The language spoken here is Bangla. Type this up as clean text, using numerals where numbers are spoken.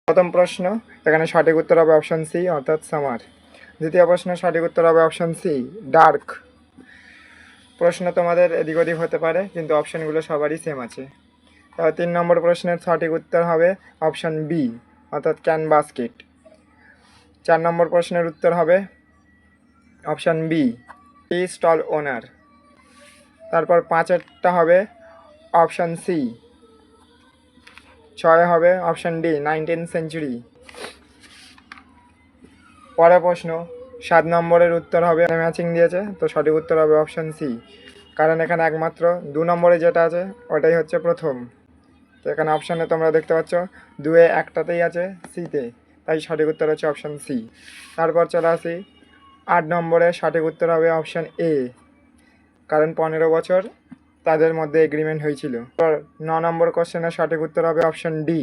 প্রথম প্রশ্ন, এখানে সঠিক উত্তর হবে অপশন সি অর্থাৎ সামার। দ্বিতীয় প্রশ্ন, সঠিক উত্তর হবে অপশন সি ডার্ক। প্রশ্ন তোমাদের এদিক ওদিক হতে পারে, কিন্তু অপশানগুলো সবারই সেম আছে। তাহলে 3 নম্বর প্রশ্নের সঠিক উত্তর হবে অপশন বি অর্থাৎ ক্যান বাস্কেট। 4 নম্বর প্রশ্নের উত্তর হবে অপশন বি টি স্টল ওনার। তারপর 5এরটা হবে অপশন সি। 6 হবে অপশন ডি 19th সেঞ্চুরি। পরের প্রশ্ন 7 নম্বরের উত্তর হবে ম্যাচিং দিয়েছে, তো সঠিক উত্তর হবে অপশন সি, কারণ এখানে একমাত্র 2 নম্বরে যেটা আছে ওটাই হচ্ছে প্রথম। তো এখানে অপশানে তোমরা দেখতে পাচ্ছ 2-এ একটাতেই আছে সিতে, তাই সঠিক উত্তর হচ্ছে অপশান সি। তারপর চলে আসি 8 নম্বরে, সঠিক উত্তর হবে অপশান এ, কারণ 15 বছর তাদের মধ্যে এগ্রিমেন্ট হয়েছিল। 9 নম্বর কোশ্চেনের সঠিক উত্তর হবে অপশান ডি